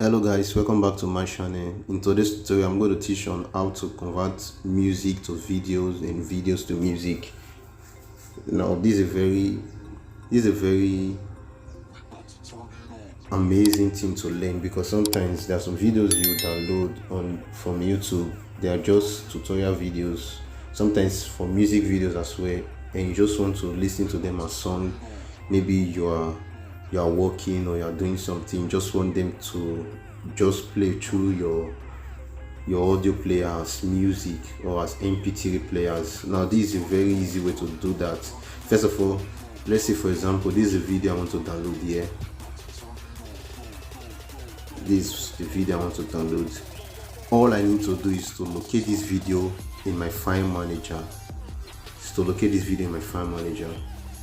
Hello guys, welcome back to my channel. In today's tutorial I'm going to teach on how to convert music to videos and videos to music. Now this is a very amazing thing to learn, because sometimes there are some videos you download from YouTube. They are just tutorial videos, sometimes for music videos as well, and you just want to listen to them as song. Maybe you are working or you are doing something, just want them to just play through your audio player as music or as MP3 players. Now this is a very easy way to do that. First of all, let's say for example this is a video I want to download here. This is the video I want to download. All I need to do is to locate this video in my file manager.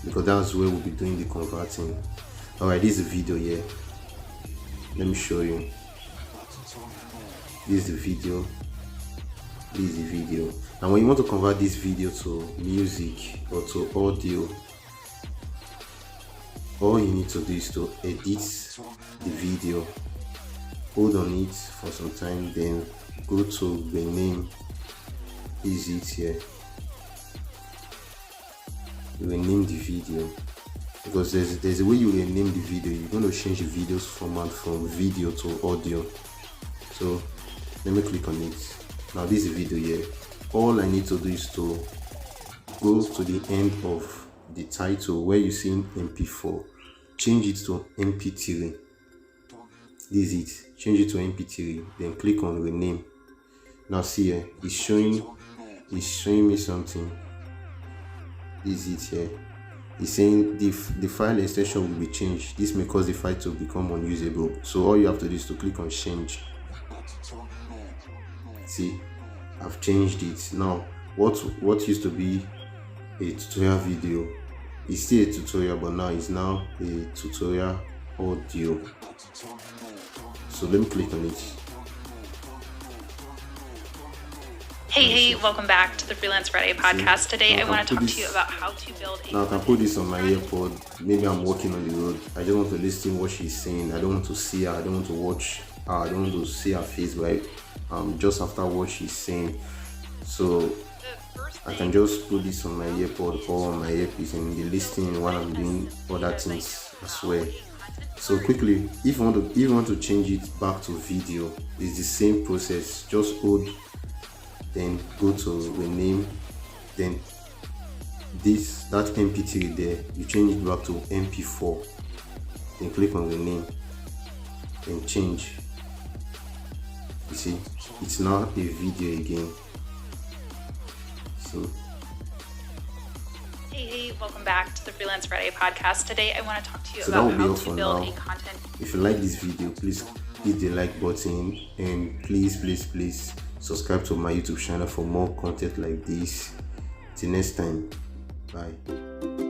Because that's where we'll be doing the converting. Alright, this is the video here. Let me show you. This is the video. And when you want to convert this video to music or to audio, all you need to do is to edit the video. Hold on it for some time, then go to rename. Is it here? Rename the video, because there's a way you rename the video. You're going to change the video's format from video to audio. So let me click on it. Now this is the video here. All I need to do is to go to the end of the title where you see MP4, change it to MP3. This is it. Change it to MP3, then click on rename. Now see here, it's showing me something. This is it here. It's saying the file extension will be changed. This may cause the file to become unusable. So all you have to do is to click on change. See, I've changed it. Now what used to be a tutorial video is still a tutorial, but now it's now a tutorial audio. So let me click on it. Hey, welcome back to the Freelance Friday podcast. Today I want to talk to you about how to build a... Now I can put this on my AirPod. Maybe I'm walking on the road. I just want to listen what she's saying. I don't want to see her. I don't want to watch her. I don't want to see her face, right? Just after what she's saying. So I can just put this on my AirPod or on my earpiece and be listening while I'm doing other things as well. So quickly, if you want to change it back to video, it's the same process. Just hold, then go to rename, then that MP3 there, you change it back to MP4, then click on rename, then change. You see, it's now a video again. See. Hey, welcome back to the Freelance Friday podcast. Today I want to talk to you So about that will be how all to for build now. a content. If you like this video, please hit the like button, and please subscribe to my YouTube channel for more content like this. Till next time, bye.